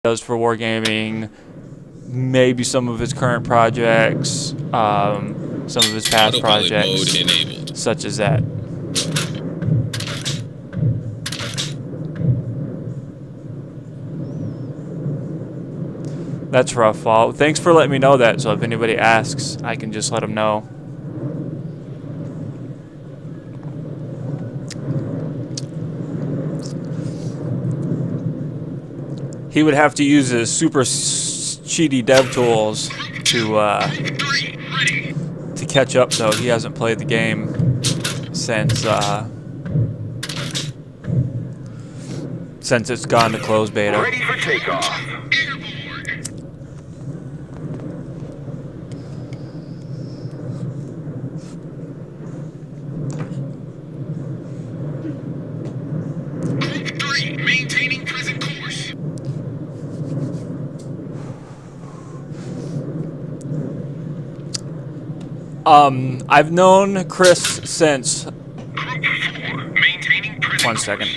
does for wargaming, maybe some of his current projects, some of his past projects, such as that. That's rough. Well, thanks for letting me know that, so if anybody asks, I can just let them know. He would have to use his super cheaty dev tools to catch up, though. He hasn't played the game since it's gone to closed beta. Ready for takeoff. Maintaining present course. I've known Chris since. Maintaining present 1 second.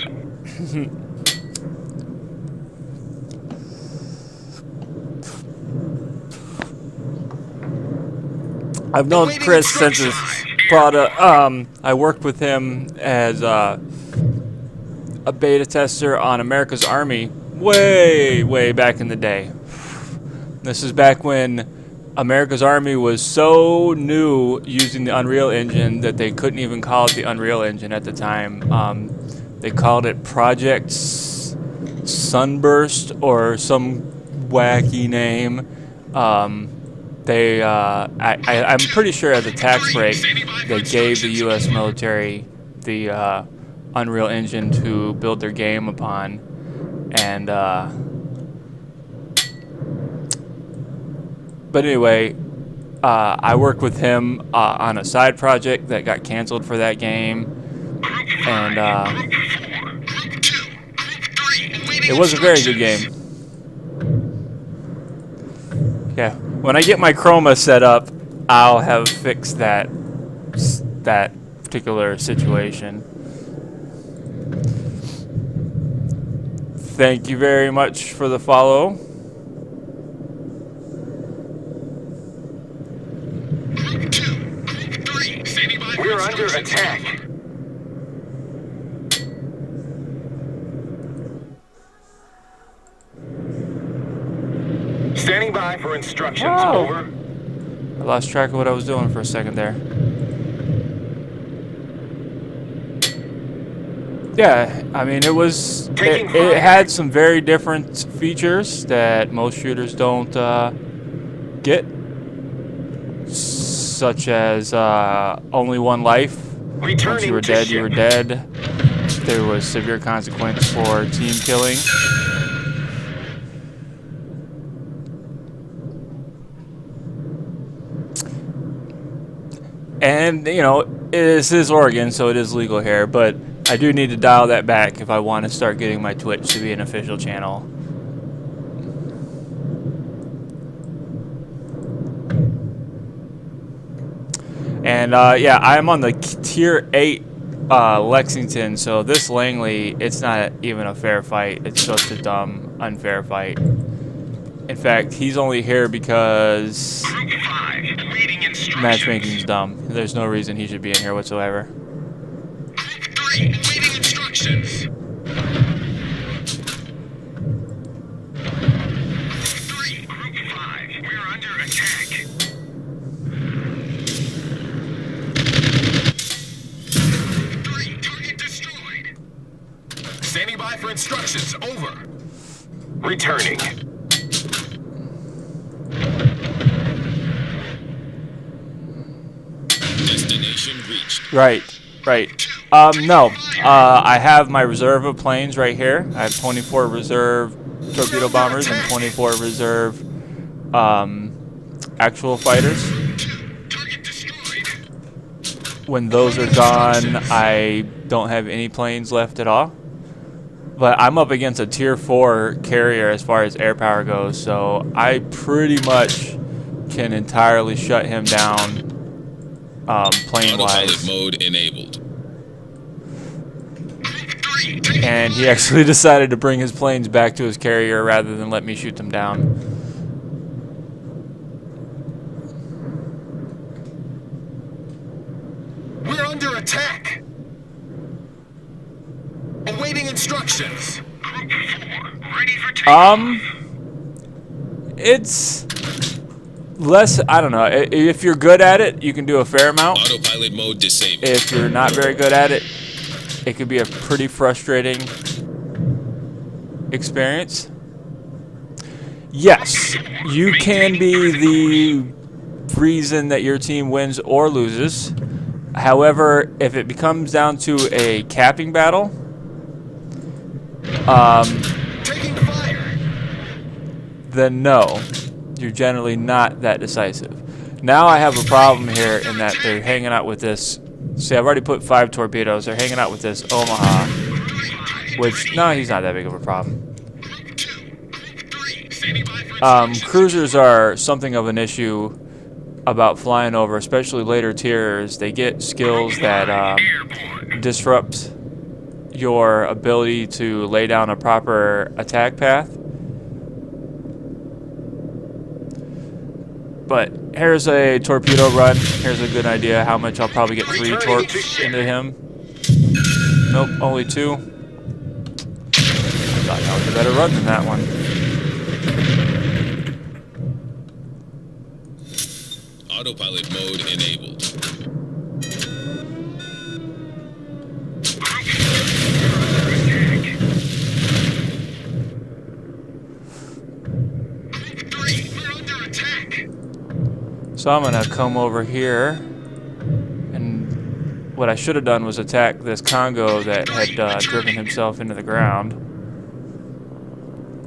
I've known Chris since his product. I worked with him as a beta tester on America's Army way back in the day. This is back when America's Army was so new using the Unreal Engine that they couldn't even call it the Unreal Engine at the time. They called it Project Sunburst or some wacky name. I'm pretty sure as a tax break they gave the U.S. military the Unreal Engine to build their game upon, and but anyway, I worked with him on a side project that got canceled for that game, and it was a very good game. Yeah, when I get my chroma set up, I'll have fixed that particular situation. Thank you very much for the follow. We're under attack. Standing by for instructions. Whoa. Over. I lost track of what I was doing for a second there. Yeah, I mean, it had some very different features that most shooters don't get, such as only one life. Once you were dead, you were dead. There was severe consequence for team killing. And, you know, this is Oregon, so it is legal here, but I do need to dial that back if I want to start getting my Twitch to be an official channel. And yeah, I'm on the tier 8 Lexington, so this Langley, it's not even a fair fight. It's just a dumb, unfair fight. In fact, he's only here because matchmaking's dumb. There's no reason he should be in here whatsoever. Awaiting instructions. Group 5, we're under attack. Target destroyed. Standing by for instructions. Over. Returning. Destination reached. Right. No. I have my reserve of planes right here. I have 24 reserve torpedo bombers and 24 reserve actual fighters. When those are gone, I don't have any planes left at all. But I'm up against a tier 4 carrier as far as air power goes, so I pretty much can entirely shut him down plane-wise. Autopilot mode enabled. Group 3, and he actually decided to bring his planes back to his carrier rather than let me shoot them down. We're under attack. Awaiting instructions. Group 4, ready for takeoff. It's less, I don't know, if you're good at it, you can do a fair amount. Autopilot mode disabled. If you're not very good at it, it could be a pretty frustrating experience. Yes, you can be the reason that your team wins or loses. However, if it becomes down to a capping battle, Taking fire. then no, you're generally not that decisive. Now I have a problem here in that they're hanging out with this. See, I've already put 5 torpedoes. They're hanging out with this Omaha, which, no, he's not that big of a problem. Cruisers are something of an issue about flying over, especially later tiers. They get skills that disrupt your ability to lay down a proper attack path. But here's a torpedo run. Here's a good idea how much I'll probably get 3 torps into him. Nope, only 2. Thought that was a better run than that one. Autopilot mode enabled. So I'm gonna come over here, and what I should have done was attack this Congo that had driven himself into the ground.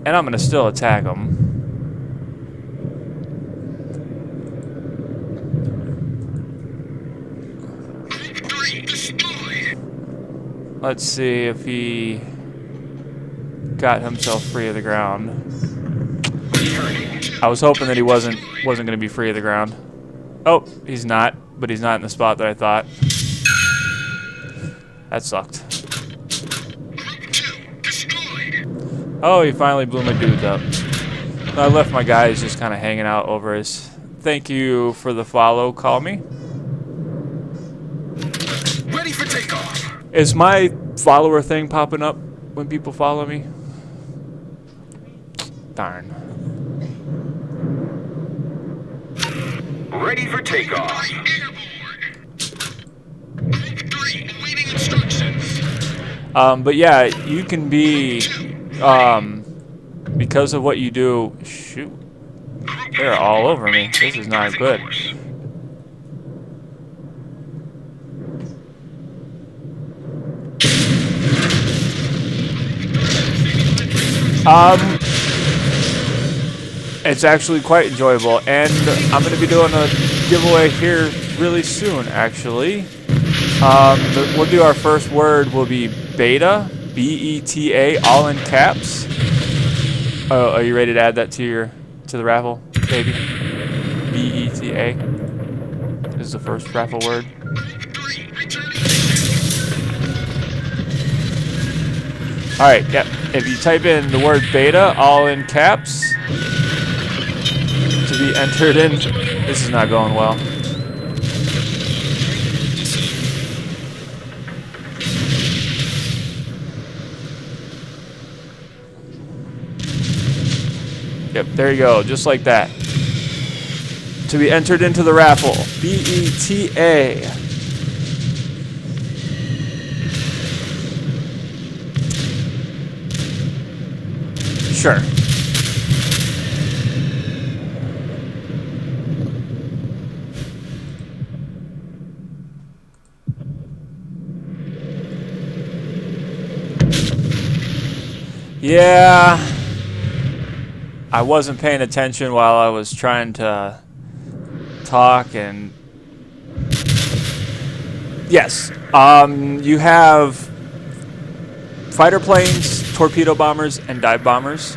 And I'm gonna still attack him. Let's see if he got himself free of the ground. I was hoping that he wasn't going to be free of the ground. Oh, he's not, but he's not in the spot that I thought. That sucked. Oh, he finally blew my dudes up. I left my guys just kind of hanging out over his. Thank you for the follow. Call me. Ready for takeoff. Is my follower thing popping up when people follow me? Darn. Ready for takeoff. Awaiting instructions. But yeah, you can be, because of what you do. Shoot, they're all over me. This is not good. It's actually quite enjoyable, and I'm going to be doing a giveaway here really soon, actually. We'll do our first word will be beta, B-E-T-A, all in caps. Oh, are you ready to add that to the raffle, baby? B-E-T-A is the first raffle word. All right, yep. If you type in the word beta, all in caps, to be entered in. This is not going well. Yep, there you go, just like that. To be entered into the raffle. B-E-T-A. Sure. Yeah, I wasn't paying attention while I was trying to talk, and yes, you have fighter planes, torpedo bombers, and dive bombers.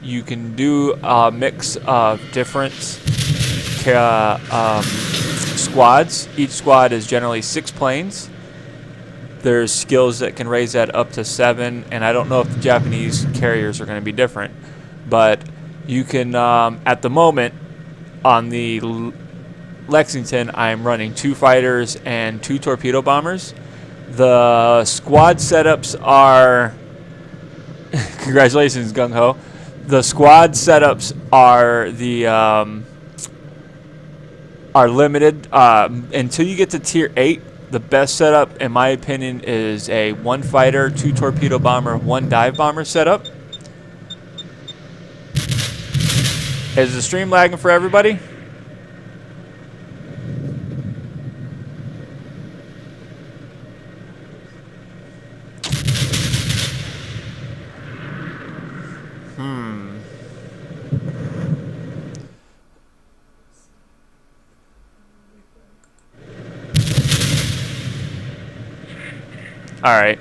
You can do a mix of different squads. Each squad is generally 6 planes. There's skills that can raise that up to 7, and I don't know if the Japanese carriers are going to be different, but you can, at the moment, on the Lexington, I'm running 2 fighters and 2 torpedo bombers. The squad setups are, congratulations, Gung Ho. The squad setups are are limited until you get to tier 8. The best setup, in my opinion, is a 1 fighter, 2 torpedo bomber, 1 dive bomber setup. Is the stream lagging for everybody? Alright.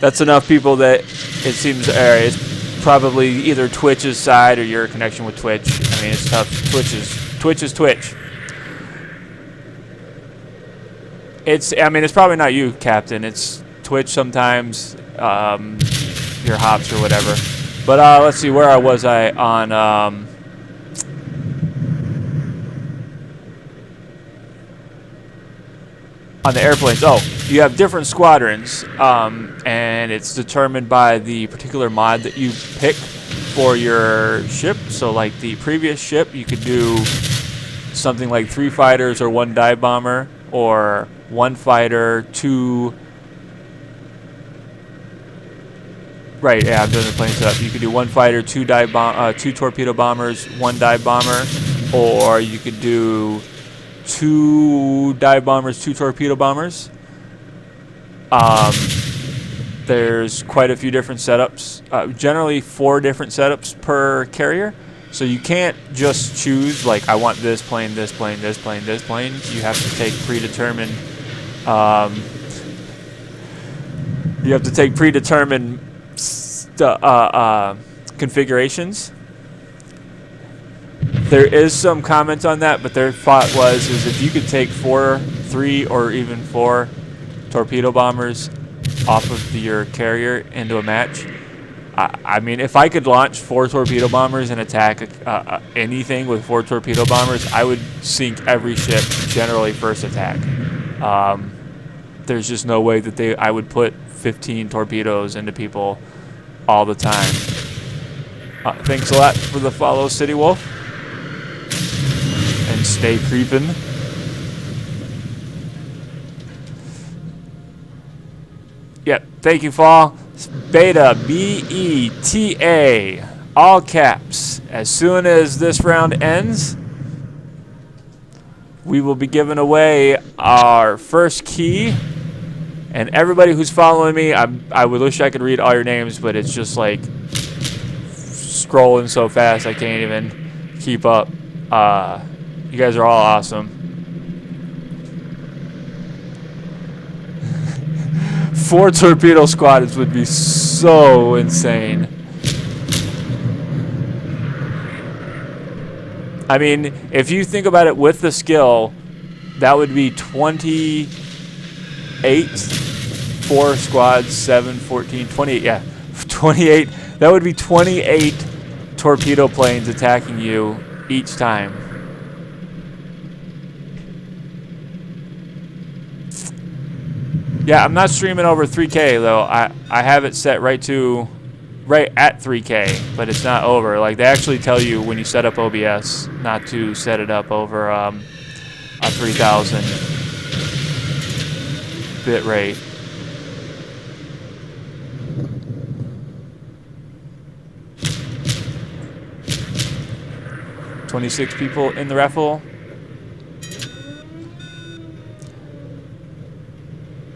That's enough people that it seems it's probably either Twitch's side or your connection with Twitch. I mean, it's tough. Twitch is Twitch. It's probably not you, Captain. It's Twitch sometimes, your hops or whatever. But let's see, where was I on the airplanes? Oh, you have different squadrons, and it's determined by the particular mod that you pick for your ship. So like the previous ship, you could do something like 3 fighters or 1 dive bomber, or 1 fighter, 2... Right, yeah, I'm doing the plane setup. You could do 1 fighter, 2 torpedo bombers, 1 dive bomber, or you could do 2 dive bombers, 2 torpedo bombers. There's quite a few different setups. Generally 4 different setups per carrier. So you can't just choose, like, I want this plane, this plane, this plane, this plane. You have to take predetermined... configurations. There is some comment on that, but their thought is if you could take 4, 3, or even 4 torpedo bombers off of your carrier into a match. I mean, if I could launch 4 torpedo bombers and attack anything with 4 torpedo bombers, I would sink every ship generally first attack. There's just no way that I would put 15 torpedoes into people all the time. Thanks a lot for the follow, City Wolf. And stay creeping. Yep, thank you, Fall. Beta, B-E-T-A, all caps. As soon as this round ends, we will be giving away our first key. And everybody who's following me, I would wish I could read all your names, but it's just like scrolling so fast I can't even keep up. You guys are all awesome. 4 torpedo squadrons would be so insane. I mean, if you think about it with the skill, that would be 28, 4 squads, 7, 14, 28, yeah. 28, that would be 28 torpedo planes attacking you each time. Yeah, I'm not streaming over 3K though. I have it set right at 3K, but it's not over. Like, they actually tell you when you set up OBS not to set it up over a 3000 bit rate. $26 people in the raffle.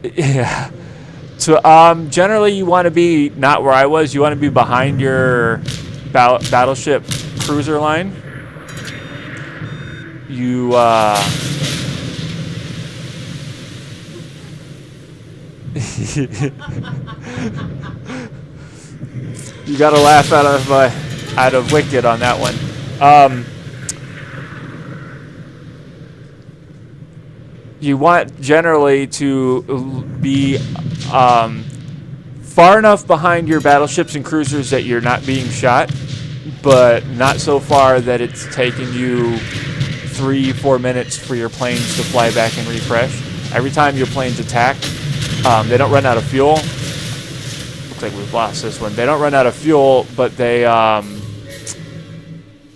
Yeah. So generally you want to be not where I was. You want to be behind your battleship cruiser line. You you got to laugh out of Wicked on that one. you want generally to be far enough behind your battleships and cruisers that you're not being shot, but not so far that it's taking you 3-4 minutes for your planes to fly back and refresh. Every time your planes attack, they don't run out of fuel. Looks like we've lost this one. They don't run out of fuel, but they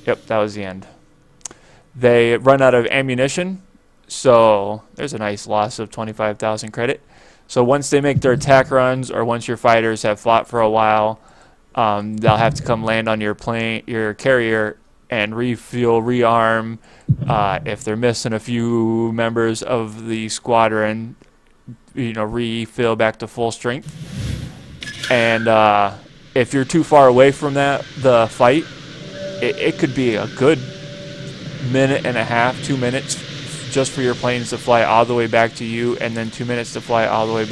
yep, that was the end. They run out of ammunition, so there's a nice loss of 25,000 credit. So once they make their attack runs, or once your fighters have fought for a while, they'll have to come land on your plane, your carrier, and refuel, rearm. If they're missing a few members of the squadron, refill back to full strength. And if you're too far away from the fight, it could be a good minute and a half, 2 minutes, just for your planes to fly all the way back to you, and then 2 minutes to fly all the way back.